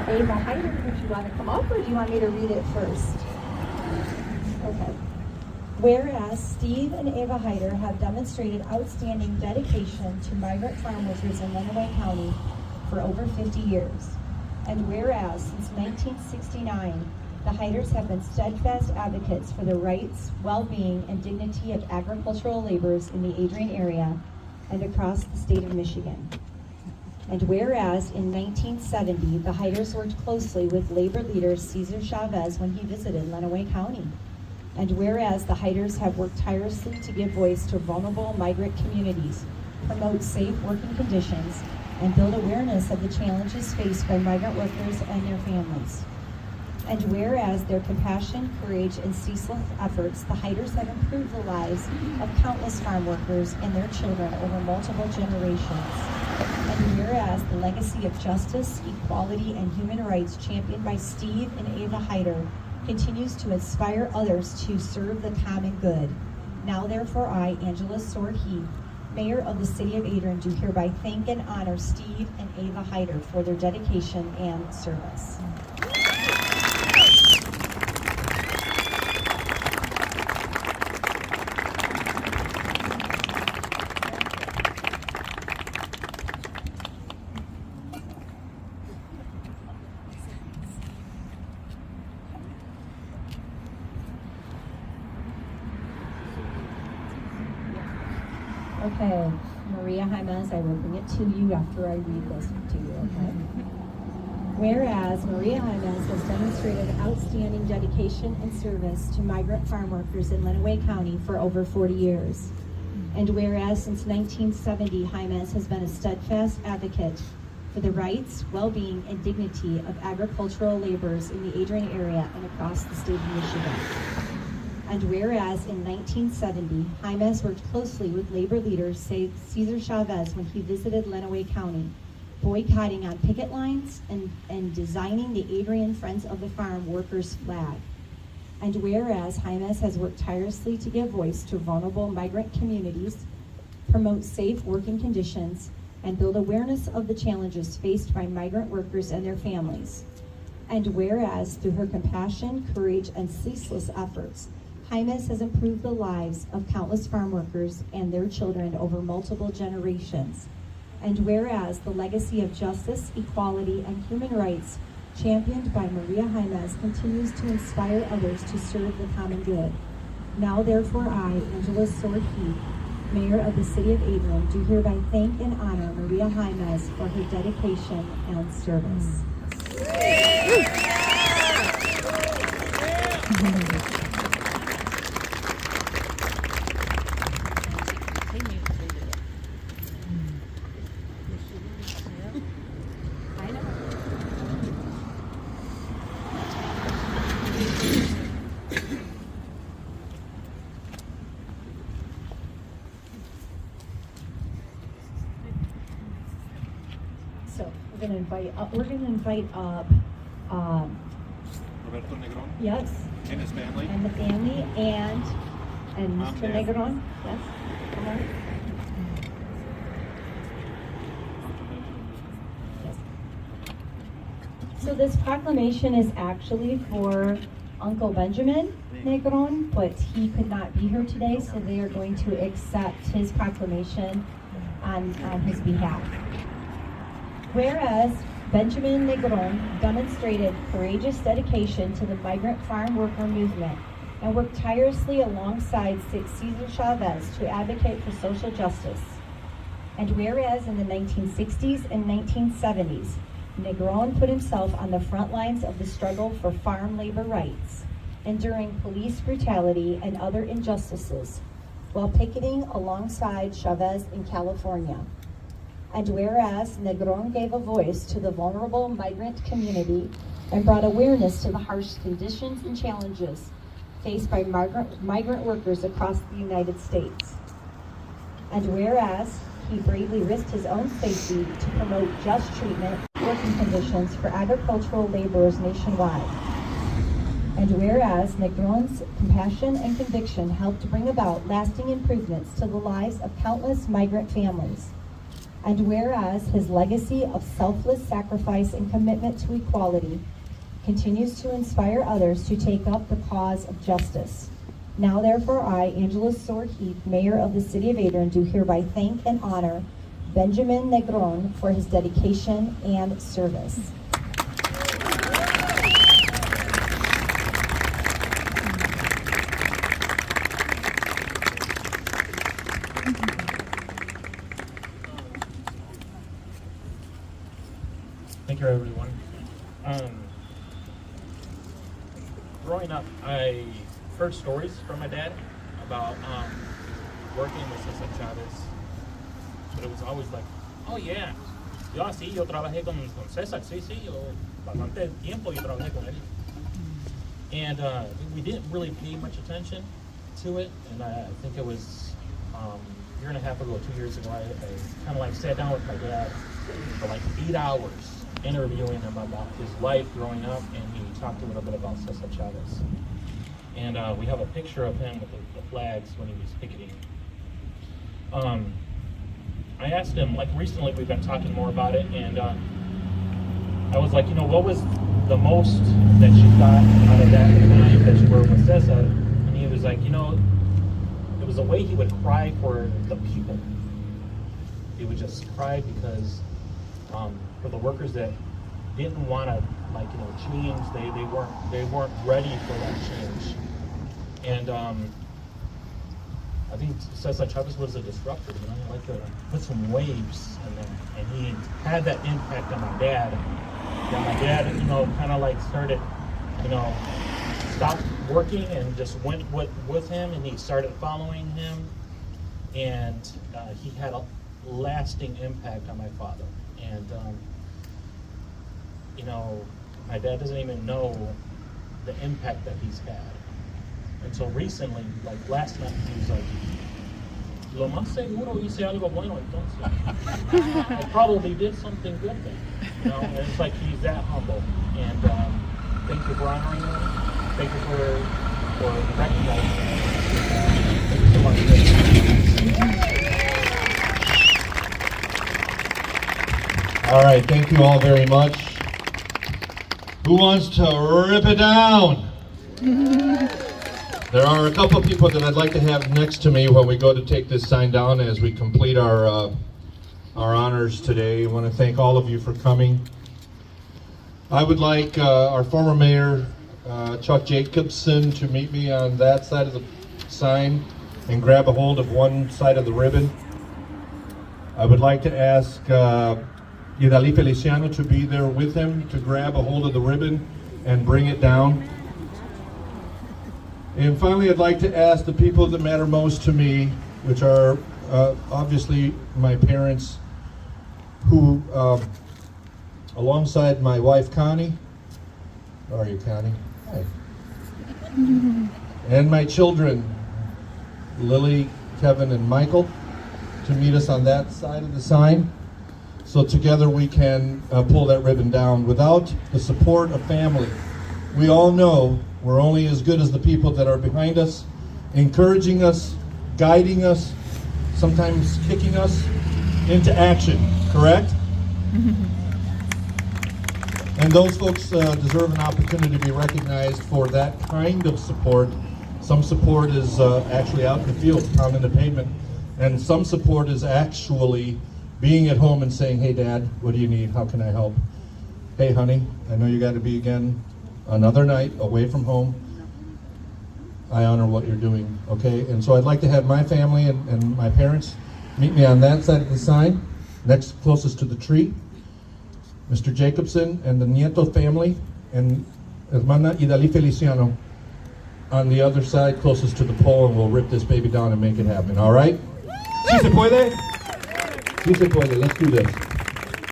Ava Hyder, would you want to come up, or do you want me to read it first? Okay. Whereas Steve and Ava Hyder have demonstrated outstanding dedication to migrant farm workers in Lenawee County for over 50 years. And whereas since 1969, the Hyders have been steadfast advocates for the rights, well-being, and dignity of agricultural laborers in the Adrian area and across the state of Michigan. And whereas in 1970, the Hyders worked closely with labor leader Cesar Chavez when he visited Lenawee County. And whereas the Hyders have worked tirelessly to give voice to vulnerable migrant communities, promote safe working conditions, and build awareness of the challenges faced by migrant workers and their families. And whereas their compassion, courage, and ceaseless efforts, the Hyders have improved the lives of countless farm workers and their children over multiple generations. And whereas the legacy of justice, equality, and human rights championed by Steve and Ava Hyder continues to inspire others to serve the common good. Now therefore I, Angela Sword-Heath, Mayor of the City of Adrian, do hereby thank and honor Steve and Ava Hyder for their dedication and service. Okay, Maria Jaimes, I will bring it to you after I read this to you, okay? Whereas Maria Jaimes has demonstrated outstanding dedication and service to migrant farm workers in Lenawee County for over 40 years. And whereas since 1970, Jaimes has been a steadfast advocate for the rights, well-being, and dignity of agricultural laborers in the Adrian area and across the state of Michigan. And whereas in 1970, Jaimes worked closely with labor leader Cesar Chavez when he visited Lenawee County, boycotting on picket lines and designing the Adrian Friends of the Farm Workers flag. And whereas Jaimes has worked tirelessly to give voice to vulnerable migrant communities, promote safe working conditions, and build awareness of the challenges faced by migrant workers and their families. And whereas through her compassion, courage, and ceaseless efforts, Jaimes has improved the lives of countless farm workers and their children over multiple generations. And whereas the legacy of justice, equality, and human rights championed by Maria Jaimes continues to inspire others to serve the common good. Now therefore I, Angela Sword-Heath, Mayor of the City of Adrian, do hereby thank and honor Maria Jaimes for her dedication and service. So we're going to invite up Roberto Negron. Yes. And his family. And the family and Mr. Negron. Yes. Come on. Yes. So this proclamation is actually for Uncle Benjamin Negron, but he could not be here today, so they are going to accept his proclamation on his behalf. Whereas Benjamin Negron demonstrated courageous dedication to the migrant farm worker movement and worked tirelessly alongside Cesar Chavez to advocate for social justice. And whereas in the 1960s and 1970s, Negron put himself on the front lines of the struggle for farm labor rights, enduring police brutality and other injustices, while picketing alongside Chavez in California. And whereas Negron gave a voice to the vulnerable migrant community and brought awareness to the harsh conditions and challenges faced by migrant workers across the United States. And whereas he bravely risked his own safety to promote just treatment and working conditions for agricultural laborers nationwide. And whereas Negron's compassion and conviction helped bring about lasting improvements to the lives of countless migrant families. And whereas his legacy of selfless sacrifice and commitment to equality continues to inspire others to take up the cause of justice. Now therefore I, Angela Sword-Heath, Mayor of the City of Adrian, do hereby thank and honor Benjamin Negron for his dedication and service. Thank you, everyone. Growing up, I heard stories from my dad about working with Cesar Chavez, but it was always like, oh yeah, yo trabajé con Cesar, sí, yo bastante tiempo yo trabajé con él. And we didn't really pay much attention to it, and I think it was a year and a half ago, 2 years ago, I kind of like sat down with my dad for like 8 hours interviewing him about his life growing up, and he talked a little bit about Cesar Chavez. And we have a picture of him with the flags when he was picketing. I asked him, like recently we've been talking more about it, and I was like, what was the most that you got out of that time that you were with Cesar? And he was like, it was the way he would cry for the people. He would just cry because for the workers that didn't want to change, they weren't ready for that change. And I think Cesar Chavez was a disruptor, like to put some waves in there, and he had that impact on my dad. Yeah, my dad, kind of like started, stopped working and just went with him, and he started following him, and he had a lasting impact on my father. And my dad doesn't even know the impact that he's had until recently. Like last night, he was like, "Lo más seguro hice algo bueno entonces." I probably did something good then, And it's like he's that humble. And thank you for honoring him. Thank you for recognizing him. Thank you so much. All right, thank you all very much. Who wants to rip it down? There are a couple of people that I'd like to have next to me when we go to take this sign down as we complete our honors today. I want to thank all of you for coming. I would like our former mayor, Chuck Jacobson, to meet me on that side of the sign and grab a hold of one side of the ribbon. I would like to ask Idali Feliciano to be there with him to grab a hold of the ribbon and bring it down. And finally, I'd like to ask the people that matter most to me, which are obviously my parents, who, alongside my wife Connie, how are you, Connie? Hi. And my children, Lily, Kevin, and Michael, to meet us on that side of the sign. So together we can pull that ribbon down. Without the support of family, we all know we're only as good as the people that are behind us, encouraging us, guiding us, sometimes kicking us into action, correct? And those folks deserve an opportunity to be recognized for that kind of support. Some support is actually out in the field, pounding the pavement, and some support is actually being at home and saying, "Hey Dad, what do you need? How can I help? Hey honey, I know you got to be again another night away from home. I honor what you're doing," okay? And so I'd like to have my family and my parents meet me on that side of the sign, next closest to the tree. Mr. Jacobson and the Nieto family, and Hermana Idali Feliciano on the other side, closest to the pole, and we'll rip this baby down and make it happen, all right? ¿Sí se puede? Sí se puede, let's do this.